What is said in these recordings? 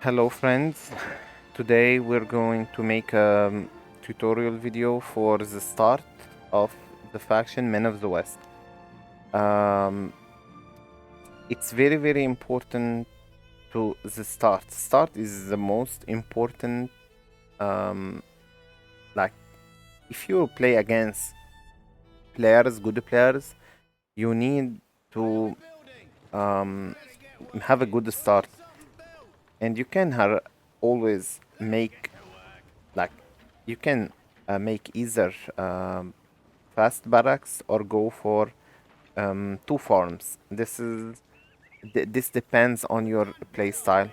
Hello friends, today we're going to make a tutorial video for the start of the faction Men of the West. Um, it's very important to the start. Start is the most important. Um, like if you play against good players, you need to um, have a good start, and you can always make like you can make either fast barracks or go for two farms. This depends on your play style.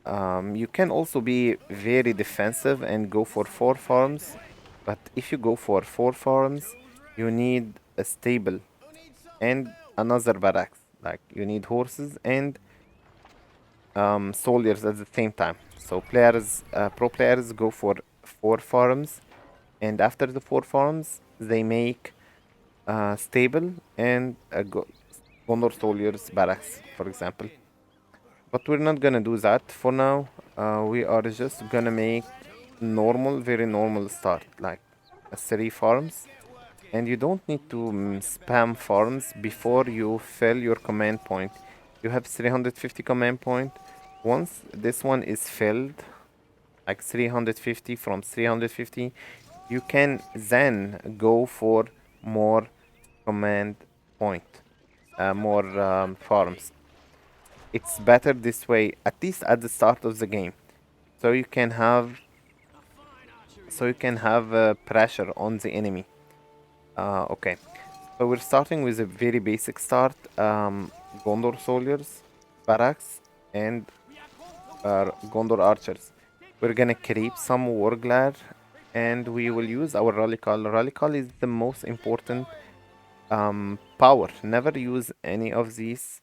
You can also be very defensive and go for four farms, but if you go for four farms, you need a stable and another barracks. Like you need horses and soldiers at the same time. So pro players go for four farms, and after the four farms, they make stable and Gondor soldiers barracks, for example. But we're not gonna do that for now. We are just gonna make very normal start, like three farms. And you don't need to spam farms before you fill your command point. You have 350 command point. Once this one is filled, like 350 from 350, you can then go for more command point, more farms. It's better this way, at least at the start of the game, so you can have pressure on the enemy. Okay, so we're starting with a very basic start. Gondor soldiers, barracks, and Gondor archers. We're gonna creep some Warglad, and we will use our Rally Call. Rally Call is the most important power. Never use any of these.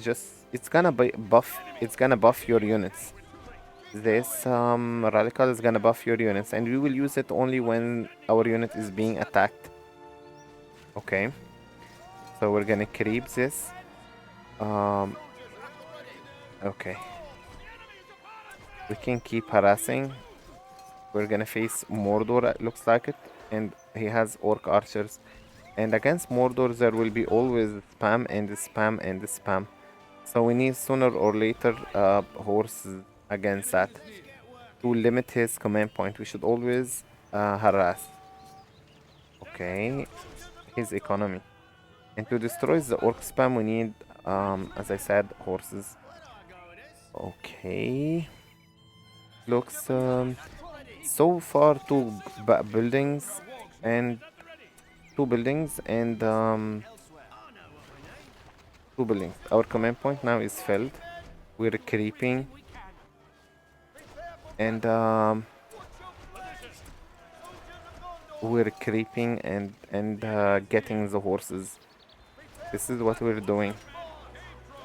Just it's gonna buff your units. This radical is gonna buff your units, and we will use it only when our unit is being attacked. Okay, so we're gonna creep this. Um, okay, we can keep harassing. We're gonna face Mordor, it looks like it, and he has orc archers. And against Mordor, there will be always spam and spam and spam. So we need sooner or later horses against that. To limit his command point, we should always harass. Okay, his economy. And to destroy the orc spam, we need, as I said, horses. Okay, looks so far buildings and two buildings and two buildings. Our command point now is filled. We're creeping and getting the horses. This is what we're doing.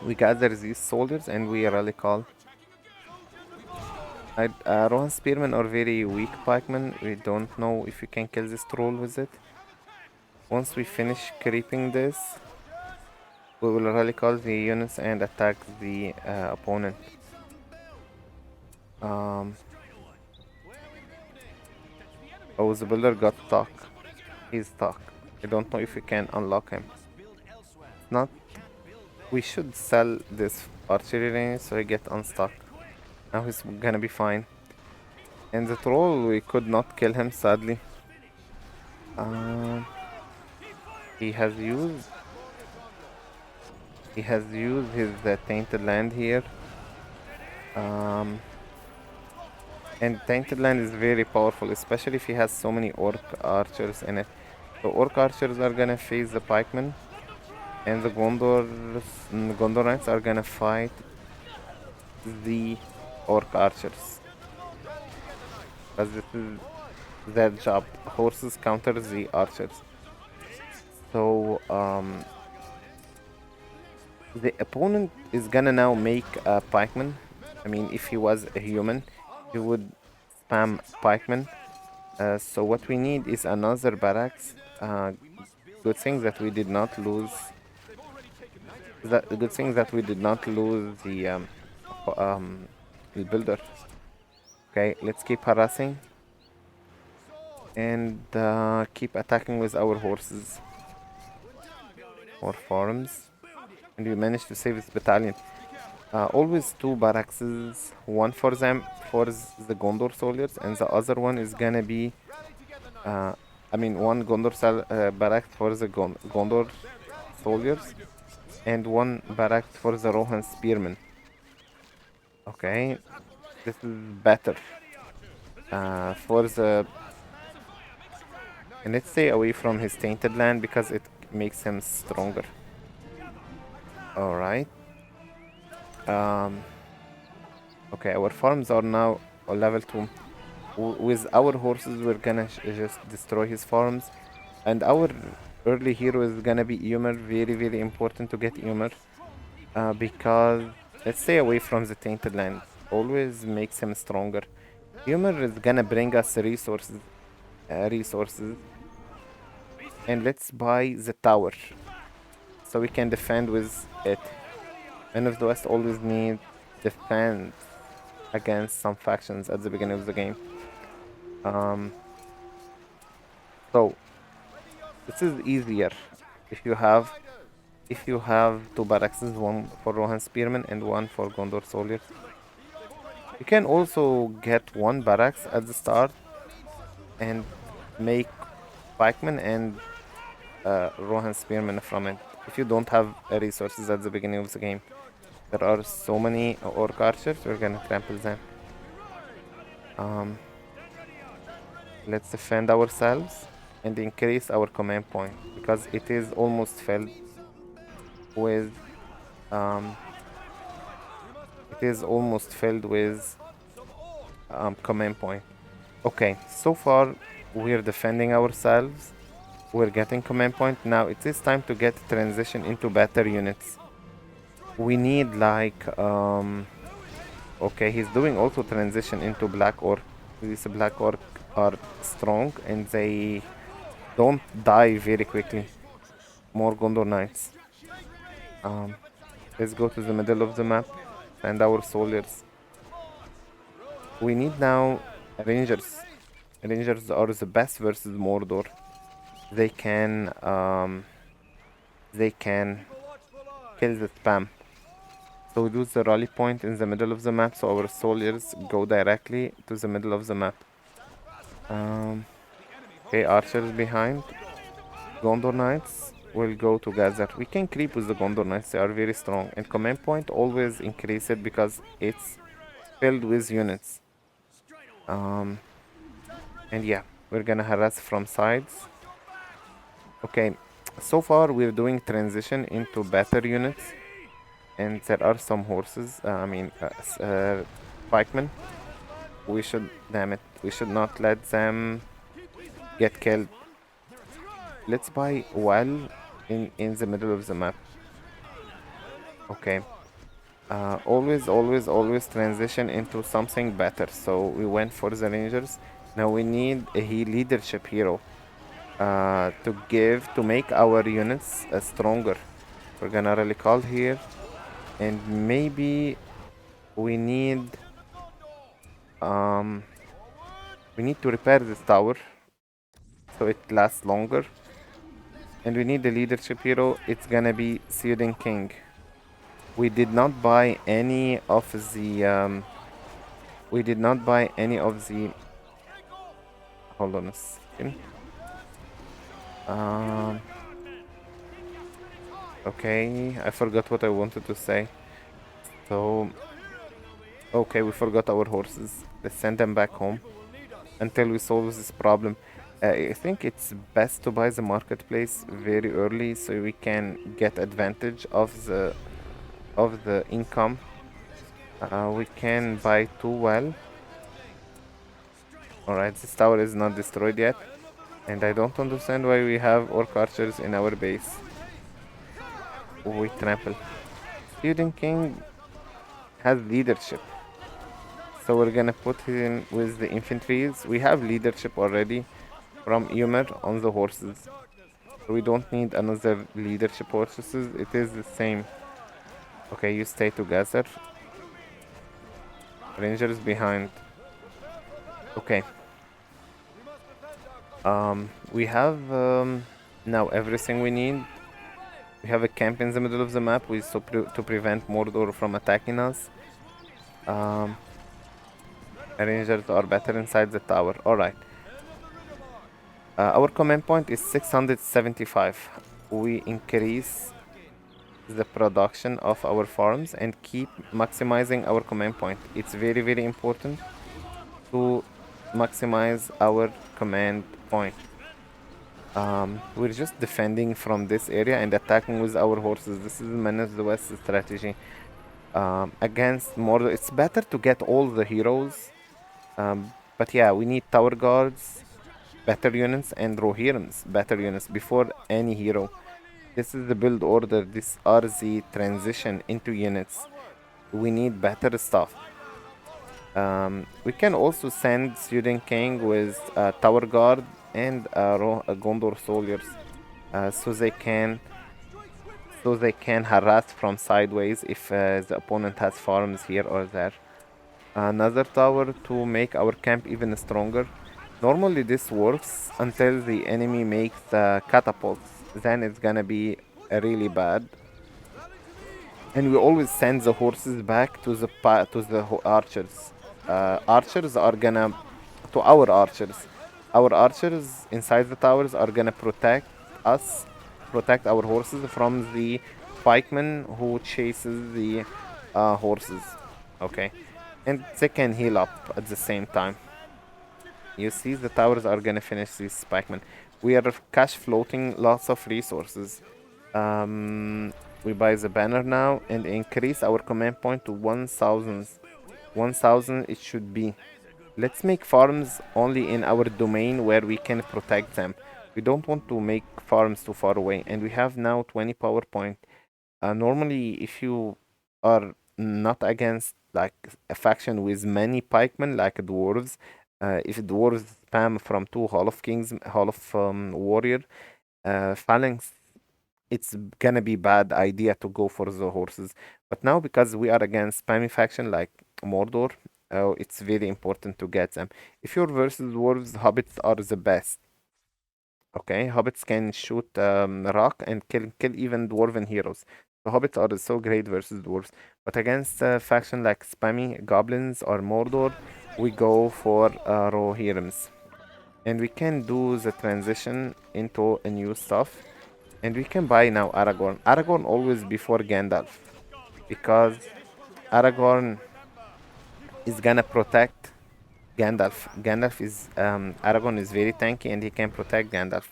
We gather these soldiers and we rally call. Rohan Spearmen are very weak pikemen. We don't know if we can kill this troll with it. Once we finish creeping this, we will rally call the units and attack the opponent. Oh, the builder got stuck. He's stuck. I don't know if we can unlock him. Not. We should sell this archery range so he get unstuck. Now he's gonna be fine. And the troll, we could not kill him, sadly. He has used his tainted land here. And tainted land is very powerful, especially if he has so many orc archers in it. So orc archers are gonna face the pikemen, and the Gondor knights are gonna fight the orc archers. Because this is their job. Horses counter the archers. So the opponent is gonna now make a pikeman. I mean, if he was a human, he would spam pikeman. So what we need is another barracks. Good thing that we did not lose. Good thing that we did not lose the الbuilder. Okay, let's keep harassing and keep attacking with our horses or farms. And we managed to save this battalion. Always two barracks, one for them for the Gondor soldiers, and the other one is gonna be, I mean, one barrack for the Gondor soldiers, and one barrack for the Rohan spearmen. Okay, this is better. For the, and let's stay away from his tainted land because it makes him stronger. All right. Okay, our farms are now on level 2. With our horses, we're gonna just destroy his farms. And our early hero is gonna be Eomer. Very, very important to get Eomer. Because let's stay away from the tainted land. Always makes him stronger. Eomer is gonna bring us resources. And let's buy the tower. So we can defend with it. Men of the West always need defend against some factions at the beginning of the game. So this is easier if you have two barracks, one for Rohan spearmen and one for Gondor soldiers. You can also get one barracks at the start and make pikemen and Rohan spearmen from it if you don't have resources at the beginning of the game. There are so many orc archers, we're gonna trample them. Let's defend ourselves and increase our command point because it is almost filled with command point. Okay, so far we're defending ourselves, we're getting command point. Now it is time to get transition into better units. We need like okay, he's doing also transition into black orc. These black orc are strong and they don't die very quickly. More Gondor knights. Let's go to the middle of the map and our soldiers. We need now rangers. Rangers are the best versus Mordor. They can kill the spam. So we lose the rally point in the middle of the map, so our soldiers go directly to the middle of the map. Okay, archers behind. Gondor knights will go to gather. We can creep with the Gondor knights, they are very strong. And command point always increase it because it's filled with units. And yeah, we're gonna harass from sides. Okay, so far we're doing transition into better units. And there are some horses, pikemen. We should, damn it, we should not let them get killed. Let's buy well in the middle of the map. Okay. Always transition into something better. So we went for the rangers. Now we need a leadership hero to make our units stronger. We're gonna really call here, and maybe we need to repair this tower so it lasts longer. And we need the leadership hero. It's gonna be Theoden King. We did not buy any of the hold on a second. Okay, I forgot what I wanted to say. So okay, we forgot our horses. Let's send them back home until we solve this problem. I think it's best to buy the marketplace very early so we can get advantage of the income. We can buy too well. Alright, this tower is not destroyed yet. And I don't understand why we have orc archers in our base. We trample. Theoden King has leadership. So we're gonna put him with the infantries. We have leadership already from Eomer on the horses. So we don't need another leadership horses. It is the same. Okay, you stay together. Rangers behind. Okay. We have now everything we need. We have a camp in the middle of the map with to prevent Mordor from attacking us. Um, Rangers are better inside the tower. Alright. Our command point is 675. We increase the production of our farms and keep maximizing our command point. It's very, very important to maximize our command point. We're just defending from this area and attacking with our horses. This is Menace the West strategy. Against Mordor, it's better to get all the heroes. But yeah, we need tower guards, better units, and Rohirrims, better units before any hero. This is the build order. These are the transition into units. We need better stuff. We can also send Student King with Tower Guard and Gondor soldiers, so they can harass from sideways if the opponent has farms here or there. Another tower to make our camp even stronger. Normally this works until the enemy makes catapults. Then it's gonna be really bad. And we always send the horses back to the archers. Archers are gonna to our archers. Our archers inside the towers are gonna protect us, protect our horses from the pikemen who chases the horses. Okay, and they can heal up at the same time. You see, the towers are gonna finish these pikemen. We are cash floating lots of resources. We buy the banner now and increase our command point to 1000. 1000 it should be. Let's make farms only in our domain where we can protect them. We don't want to make farms too far away. And we have now 20 power point. Normally, if you are not against like a faction with many pikemen like dwarves, if dwarves spam from two Hall of Kings, Hall of Warrior, phalanx, it's gonna be bad idea to go for the horses. But now because we are against spammy faction like Mordor, it's very important to get them. If you're versus dwarves, hobbits are the best. Okay, hobbits can shoot rock and kill even dwarven heroes. The hobbits are so great versus dwarves. But against a faction like spammy goblins or Mordor, we go for Rohirrims. And we can do the transition into a new stuff. And we can buy now Aragorn. Aragorn always before Gandalf. Because Aragorn is gonna protect Gandalf. Aragorn is very tanky and he can protect Gandalf.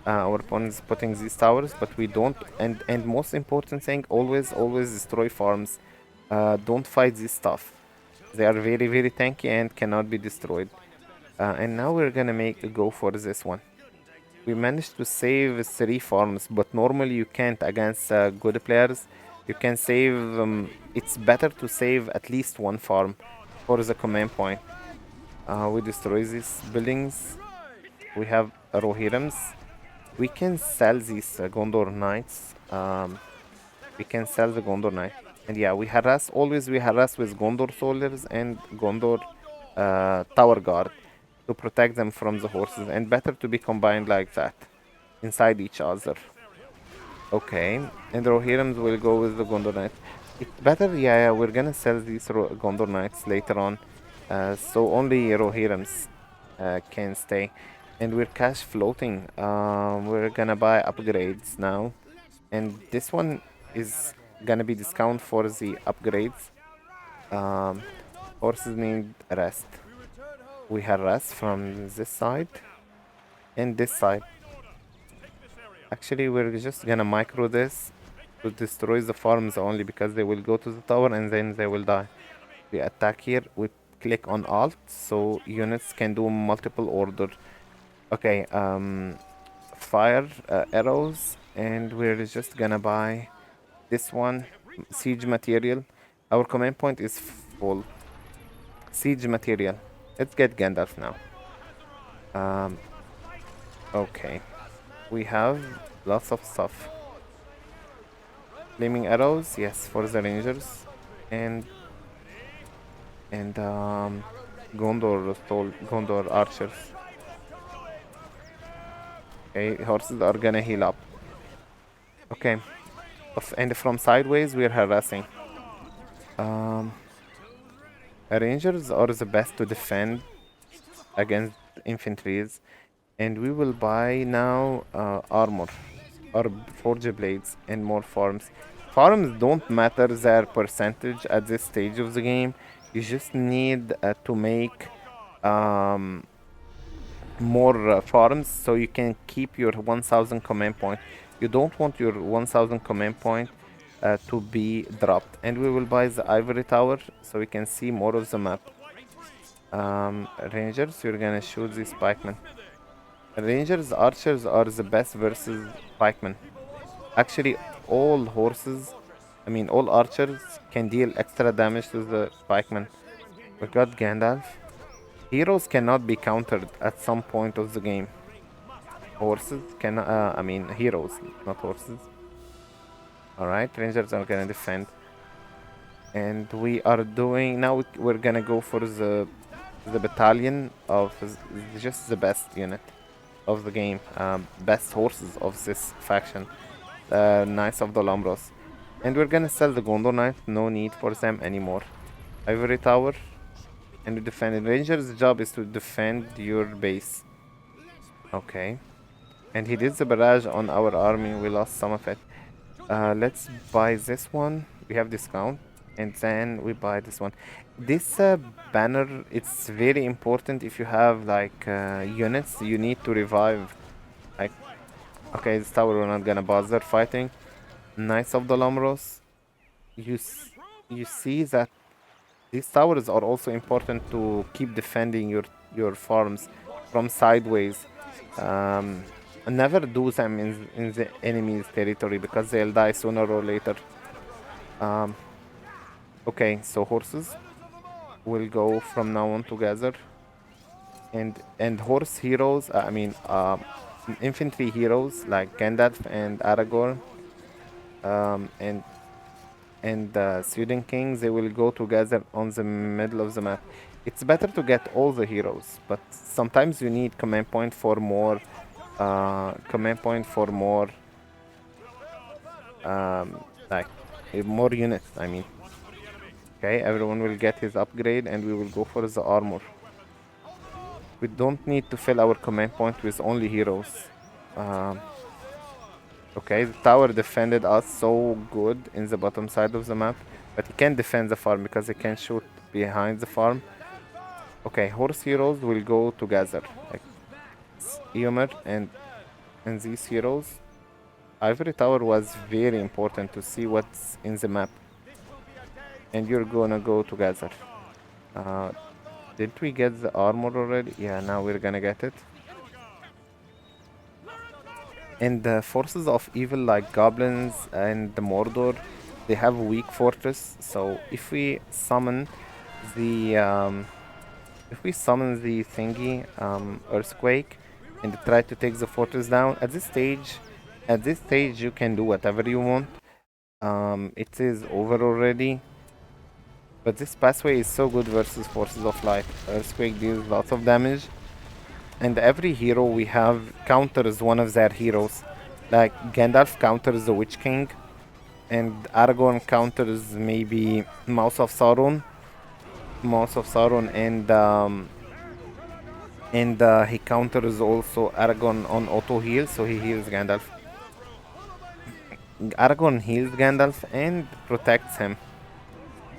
Our opponent is putting these towers, but we don't. And most important thing, always destroy farms. Don't fight this stuff. They are very tanky and cannot be destroyed. And now we're gonna make a go for this one. We managed to save 3 farms, but normally you can't against good players. You can save. It's better to save at least 1 farm for the command point. We destroy these buildings. We have Rohirrims. We can sell these Gondor Knights. We can sell the Gondor Knight. And yeah, we harass with Gondor soldiers and Gondor Tower Guard to protect them from the horses. And better to be combined like that, inside each other. Okay, and Rohirrims will go with the Gondor Knights. It's better, yeah, we're gonna sell these Gondor Knights later on. So only Rohirrims can stay. And we're cash floating. We're gonna buy upgrades now. And this one is gonna be discount for the upgrades. Horses need rest. We have rest from this side and this side. Actually, we're just gonna micro this to destroy the farms only because they will go to the tower and then they will die. We attack here, we click on Alt so units can do multiple order. Okay, fire arrows, and we're just gonna buy this one, siege material. Our command point is full. Siege material. Let's get Gandalf now. Okay. We have lots of stuff. Flaming arrows, yes, for the rangers. And and Gondor archers. Okay, horses are gonna heal up. Okay, and from sideways we're harassing. Um, Rangers are the best to defend against infantries, and we will buy now armor or forge blades and more farms. Farms don't matter their percentage at this stage of the game. You just need to make um, more farms so you can keep your 1000 command point. You don't want your 1000 command point to be dropped. And we will buy the ivory tower so we can see more of the map. Rangers, you're gonna shoot these pikemen. Rangers, archers are the best versus pikemen. Actually, all horses, all archers can deal extra damage to the pikemen. We got Gandalf. Heroes cannot be countered at some point of the game. Horses can, heroes, not horses. Alright, Rangers are gonna defend. And we are doing, now we're gonna go for the battalion of just the best unit of the game. Best horses of this faction. Knights of the Lambros. And we're gonna sell the Gondor Knights, no need for them anymore. Ivory Tower. And we defend. Ranger's job is to defend your base. Okay. And he did the barrage on our army, we lost some of it. Let's buy this one. We have discount. And then we buy this one. This banner, it's very important if you have like units you need to revive. Like, okay, this tower we're not gonna bother fighting. Knights of the Lamros. You see that these towers are also important to keep defending your farms from sideways. Um, Never do them in the enemy's territory because they'll die sooner or later. Um, okay, so horses will go from now on together, and horse heroes. Infantry heroes like Gandalf and Aragorn, and Sweden Kings. They will go together on the middle of the map. It's better to get all the heroes, but sometimes you need command point for more. Command point for more like more units. Okay, everyone will get his upgrade and we will go for the armor. We don't need to fill our command point with only heroes. Okay, the tower defended us so good in the bottom side of the map, but he can't defend the farm because he can shoot behind the farm. Okay, horse heroes will go together, like Eomer and these heroes. Ivory Tower was very important to see what's in the map. And you're gonna go together. Didn't we get the armor already? Yeah, now we're gonna get it. And the forces of evil like goblins and the Mordor, they have weak fortress. So if we summon the thingy earthquake and try to take the fortress down at this stage you can do whatever you want. It is over already. But this pathway is so good versus Forces of Light. Earthquake deals lots of damage. And every hero we have counters one of their heroes. Like Gandalf counters the Witch King. And Aragorn counters maybe Mouth of Sauron. And he counters also Aragorn on auto heal, so he heals Gandalf. Aragorn heals Gandalf and protects him.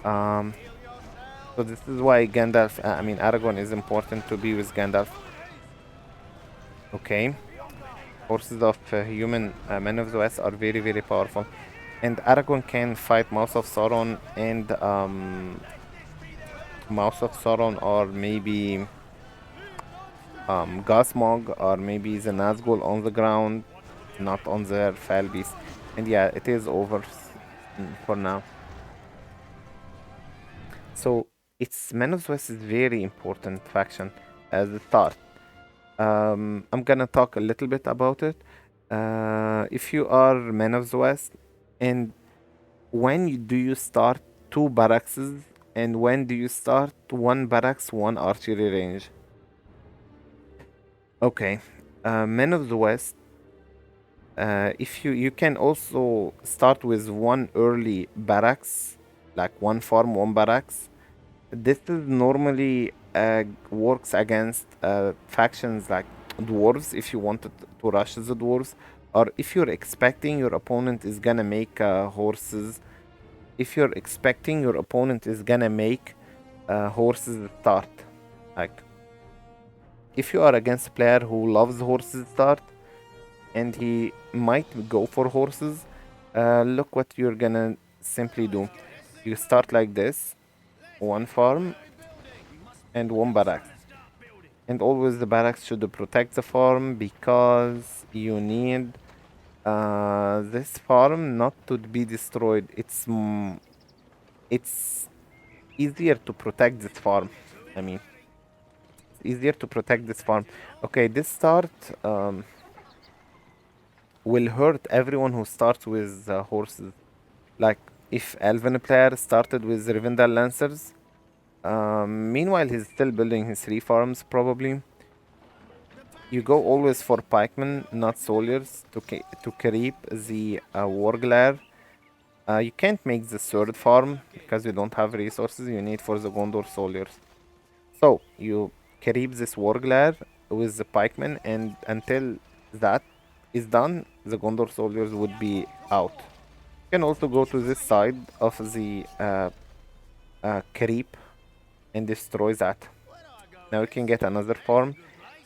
So this is why Aragorn is important to be with Gandalf. Okay. Forces of human men of the West are very, very powerful. And Aragorn can fight Mouth of Sauron and Mouth of Sauron, or maybe Gosmog, or maybe the Nazgul on the ground, not on their Fel Beast. And yeah, it is over for now. So it's Men of the West is very important faction as a start. I'm gonna talk a little bit about it. If you are Men of the West, and when do you start two barracks And when do you start? One barracks, one archery range. Okay. Men of the West. If you can also start with one early barracks, like one farm, one barracks. This is normally works against factions like dwarves if you wanted to rush the dwarves, or if you're expecting your opponent is gonna make horses. If you're expecting your opponent is gonna make horses start, like if you are against a player who loves horses start and he might go for horses, look what you're gonna simply do. You start like this, one farm and one barracks. And always the barracks should protect the farm because you need this farm not to be destroyed. It's easier to protect this farm. I mean, it's easier to protect this farm. Okay, this start will hurt everyone who starts with horses. Like if Elven player started with Rivendell Lancers, meanwhile he's still building his 3 farms probably. You go always for pikemen, not soldiers, to creep the warglare. You can't make the third farm because you don't have resources you need for the Gondor soldiers. So you creep this warglare with the pikemen, and until that is done, the Gondor soldiers would be out. You can also go to this side of the creep and destroy that. Now you can get another farm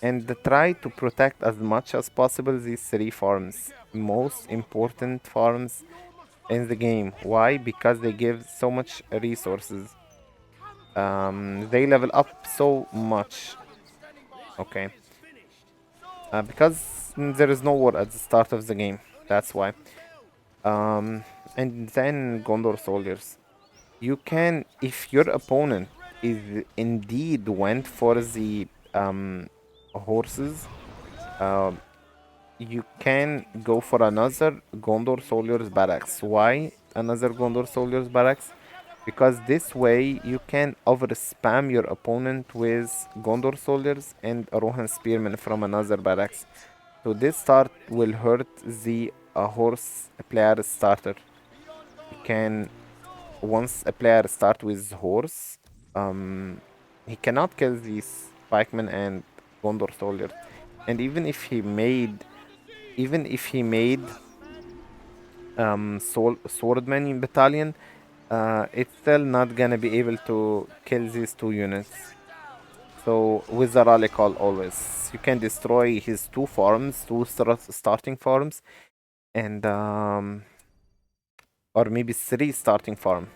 and try to protect as much as possible these 3 farms. Most important farms in the game. Why? Because they give so much resources. They level up so much. Okay. Because there is no war at the start of the game. That's why. And then Gondor soldiers. You can, if your opponent is indeed went for the horses, uh, you can go for another Gondor soldiers barracks. Why another Gondor soldiers barracks? Because this way you can over spam your opponent with Gondor soldiers and Rohan spearmen from another barracks. So this start will hurt the horse player starter. You can, once a player start with horse, he cannot kill these pikemen and Gondor soldiers. And even if he made swordman battalion, it's still not gonna be able to kill these 2 units. So with the rally call always, you can destroy his 2 farms, starting farms, and or maybe 3 starting farms.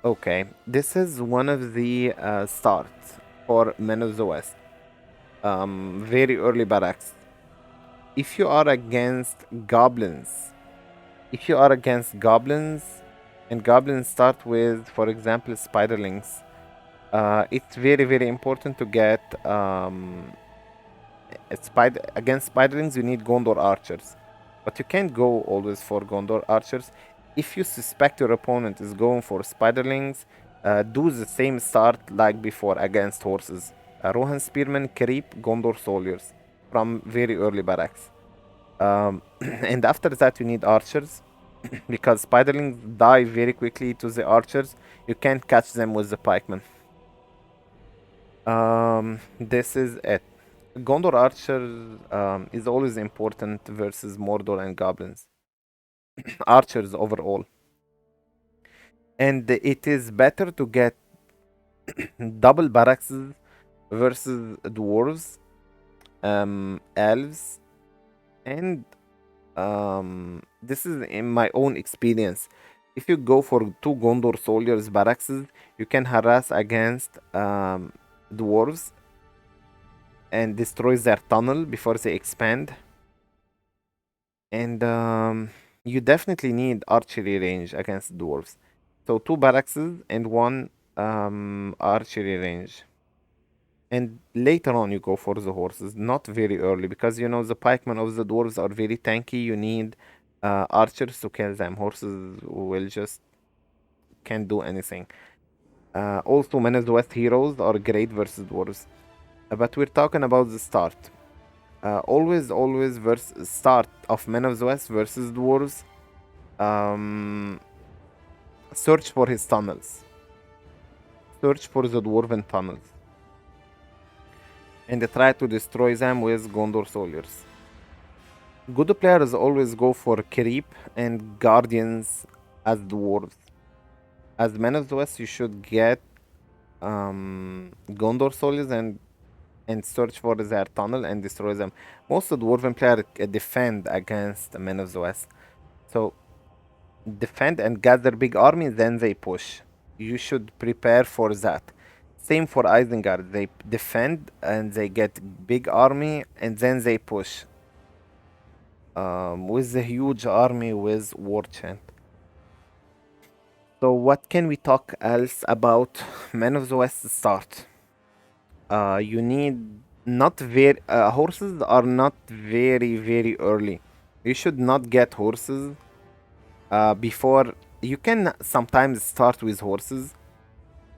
Okay, this is one of the starts for Men of the West. Very early barracks. If you are against goblins, if you are against goblins, and goblins start with, for example, spiderlings, it's very important to get against spiderlings. You need Gondor archers, but you can't go always for Gondor archers. If you suspect your opponent is going for spiderlings, do the same start like before against horses. Rohan spearmen creep Gondor soldiers from very early barracks. And after that you need archers because spiderlings die very quickly to the archers. You can't catch them with the pikemen. This is it. Gondor archer is always important versus Mordor and goblins. Archers overall. And it is better to get double barracks versus dwarves, elves, and this is in my own experience. If you go for 2 Gondor soldiers barracks, you can harass against dwarves and destroy their tunnel before they expand. And you definitely need archery range against dwarves. So 2 barracks and 1 archery range. And later on you go for the horses, not very early, because you know the pikemen of the dwarves are very tanky. You need archers to kill them. Horses will just can't do anything. Also, Men of the West heroes are great versus dwarves. But we're talking about the start. Always versus start of Men of the West versus dwarves. Um, Search for his tunnels. Search for the dwarven tunnels. And try to destroy them with Gondor soldiers. Good players always go for creep and guardians as dwarves. As Men of the West, you should get Gondor soldiers and search for their tunnel and destroy them. Most dwarven players defend against Men of the West. So defend and gather big army, then they push. You should prepare for that. Same for Isengard. They defend and they get big army and then they push. With a huge army with war chant. So what can we talk else about Men of the West start? You need not very horses are not very early. You should not get horses before. You can sometimes start with horses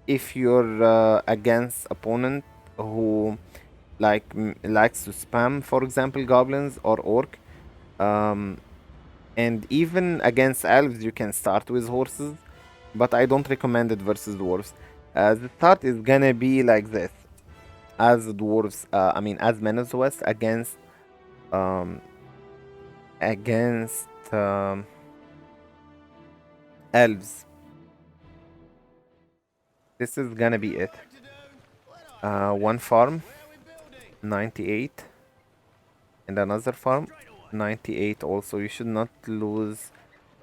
if you're against opponent who likes to spam, for example, goblins or orc. Um, and even against elves, you can start with horses, but I don't recommend it versus dwarves. The start is gonna be like this: as dwarves, as Men of the West um, against elves. This is gonna be it. One farm, 98, and another farm, 98 also. You should not lose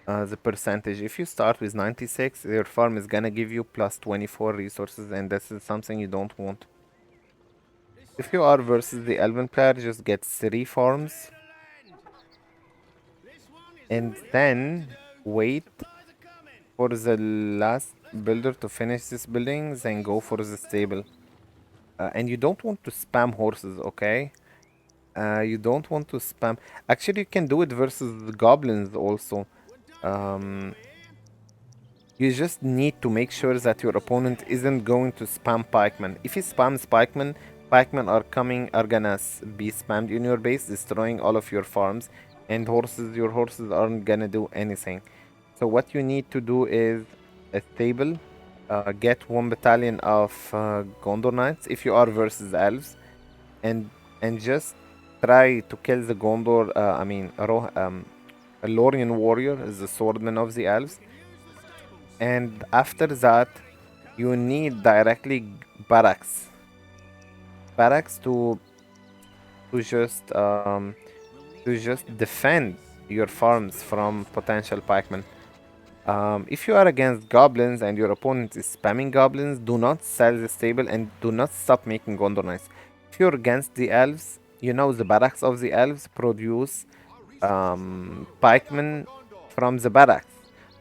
the percentage. If you start with 96, your farm is gonna give you plus 24 resources, and this is something you don't want. If you are versus the elven player, just get 3 farms, and then wait for the last builder to finish this building, then go for the stable. And you don't want to spam horses, okay? You don't want to spam. Actually, you can do it versus the goblins also. Um, you just need to make sure that your opponent isn't going to spam pikemen. If he spams pikemen are gonna be spammed in your base, destroying all of your farms, and your horses aren't gonna do anything. So what you need to do is a stable, get 1 battalion of Gondor Knights if you are versus elves, and just try to kill the Gondor. A Lorien warrior is the swordman of the elves, and after that, you need directly barracks. Barracks to just um, to just defend your farms from potential pikemen. If you are against goblins and your opponent is spamming goblins, do not sell the stable and do not stop making Gondor Knights. If you're against the elves, you know the barracks of the elves produce pikemen from the barracks.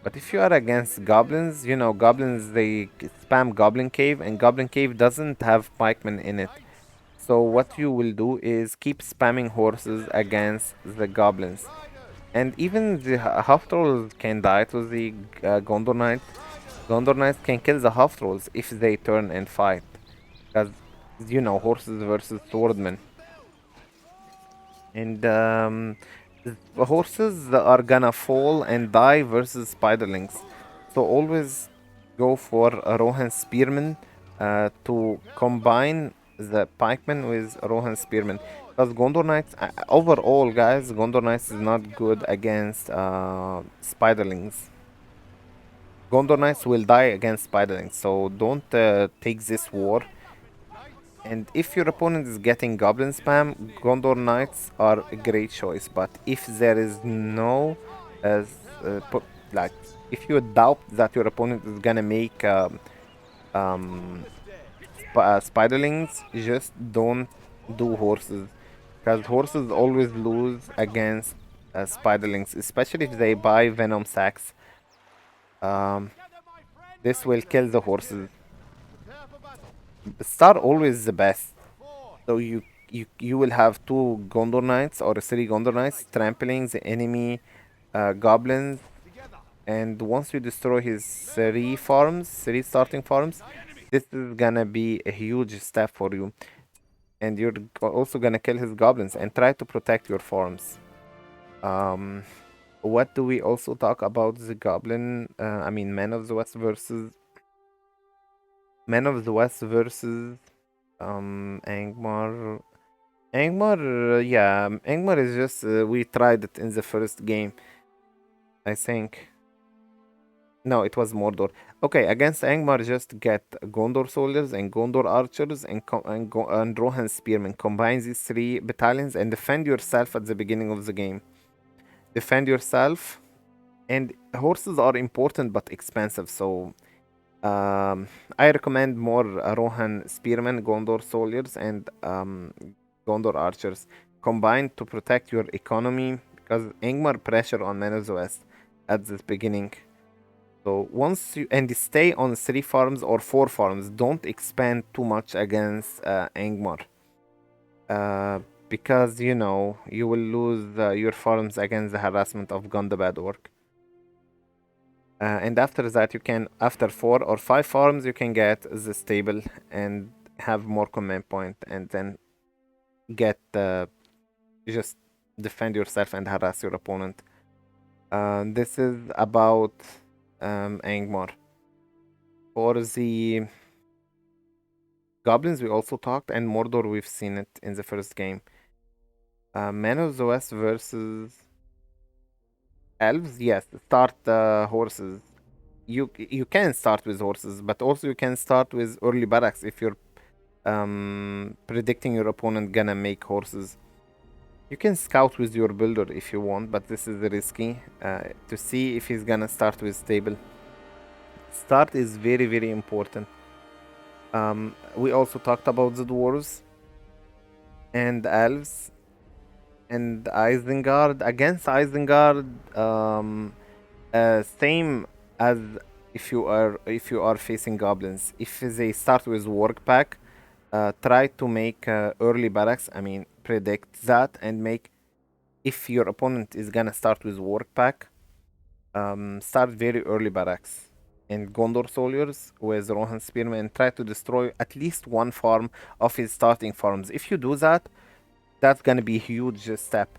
But if you are against goblins, you know goblins they spam Goblin Cave, and Goblin Cave doesn't have pikemen in it. So what you will do is keep spamming horses against the goblins. And even the half trolls can die to the Gondor Knights. Gondor Knights can kill the half trolls if they turn and fight. Because, you know, horses versus swordmen. And the horses are gonna fall and die versus spiderlings. So always go for a Rohan Spearman to combine the pikemen with Rohan Spearman. Because Gondor Knights, overall, guys, Gondor Knights is not good against spiderlings. Gondor Knights will die against spiderlings, so don't take this war. And if your opponent is getting goblin spam, Gondor Knights are a great choice. But if there is no, uh, uh, like, if you doubt that your opponent is gonna make um, spiderlings, just don't do horses, because horses always lose against spiderlings, especially if they buy venom sacks. Um, this will kill the horses. Star always the best. So you will have 2 Gondor Knights or 3 Gondor Knights trampling the enemy goblins And once you destroy his three starting farms, this is gonna be a huge step for you. And you're also gonna kill his goblins and try to protect your farms. Um, what do we also talk about the goblin? I mean, Man of the West versus Angmar. Angmar is just we tried it in the first game, I think. No, it was Mordor. Okay, against Angmar, just get Gondor soldiers and Gondor archers and Rohan spearmen. Combine these three battalions and defend yourself at the beginning of the game. Defend yourself, and horses are important but expensive, so I recommend more Rohan spearmen, Gondor soldiers, and Gondor archers combined to protect your economy because Angmar pressure on Men of the West at the beginning. So once you and stay on three farms or four farms, don't expand too much against Angmar. Because you know you will lose your farms against the harassment of Gundabad Orc. And after that, you can after 4 or 5 farms, you can get the stable and have more command point, and then get just defend yourself and harass your opponent. This is about Angmar. For the goblins, we also talked, and Mordor, we've seen it in the first game. Men of the West versus elves. Yes, start horses. You can start with horses, but also you can start with early barracks if you're predicting your opponent gonna make horses. You can scout with your builder if you want, but this is risky to see if he's gonna start with stable. Start is very important. We also talked about the dwarves and elves and Isengard. Against Isengard, same as if you are facing goblins. If they start with work pack, try to make early barracks. I mean, predict that and make. If your opponent is gonna start with work pack, start very early barracks and Gondor soldiers with Rohan spearmen and try to destroy at least one farm of his starting farms. If you do that, that's gonna be a huge step.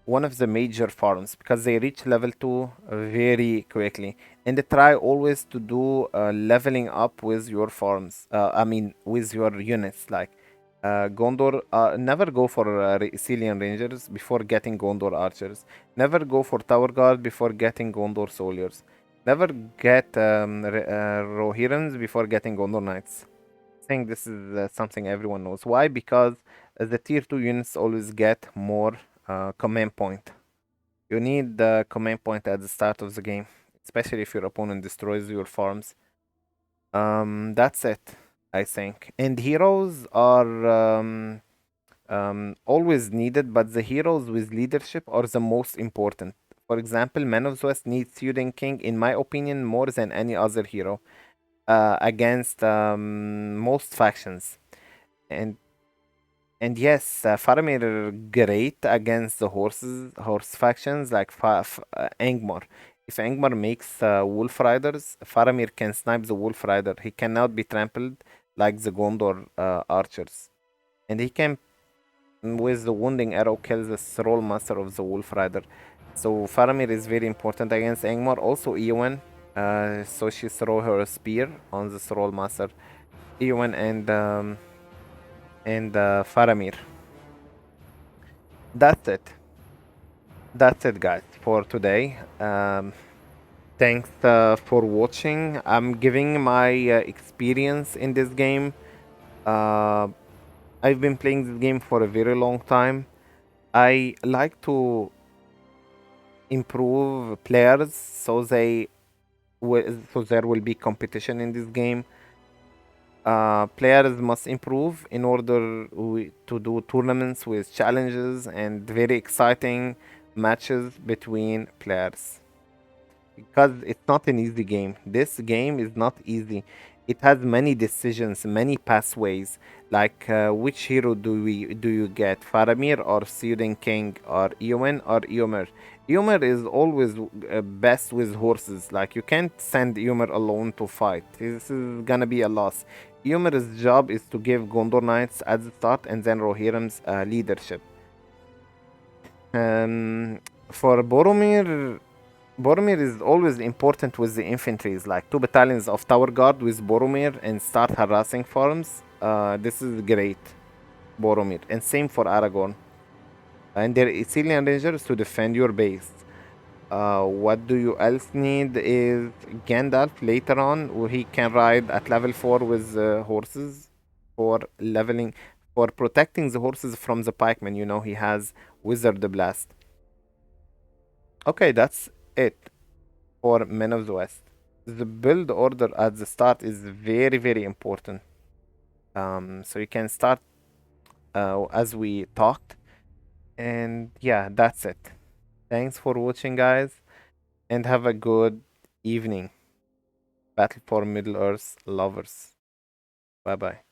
One of the major farms because they reach level 2 very quickly. And try always to do leveling up with your farms. I mean, with your units. Like Gondor, never go for Cillian Rangers before getting Gondor Archers. Never go for Tower Guard before getting Gondor Soldiers. Never get Rohirrims before getting Gondor Knights. I think this is something everyone knows. Why? Because the tier 2 units always get more command point. You need the command point at the start of the game, especially if your opponent destroys your farms. That's it, I think. And heroes are always needed, but the heroes with leadership are the most important. For example, Men of the West needs Theoden King, in my opinion, more than any other hero against most factions. And yes, Faramir great against the horse factions like Angmar. If Angmar makes wolf riders, Faramir can snipe the wolf rider. He cannot be trampled like the Gondor archers, and he can, with the wounding arrow, kill the thrall master of the wolf rider. So Faramir is very important against Angmar. Also Eowyn, so she throw her spear on the thrall master. Eowyn and Faramir. That's it. That's it, guys, for today. Thanks for watching. I'm giving my experience in this game. Uh, I've been playing this game for a very long time. I like to improve players so there will be competition in this game. Players must improve in order to do tournaments with challenges and very exciting matches between players. Because it's not an easy game. This game is not easy. It has many decisions, many pathways. Like which hero do you get? Faramir or Theoden King or Eowyn or Eomer? Ymir is always best with horses. Like you can't send Ymir alone to fight. This is gonna be a loss. Ymir's job is to give Gondor Knights at the start and then Rohirrim's leadership. Um, for Boromir, Boromir is always important with the infantries, like 2 battalions of Tower Guard with Boromir and start harassing farms. This is great, Boromir. And same for Aragorn. And their Ithilien Rangers to defend your base. What do you else need is Gandalf later on, where he can ride at level 4 with horses for leveling, for protecting the horses from the pikemen. You know, he has Wizard Blast. Okay, that's it for Men of the West. The build order at the start is very, very important. So you can start as we talked. And yeah, that's it. Thanks for watching, guys, and have a good evening. Battle for Middle Earth lovers. Bye bye.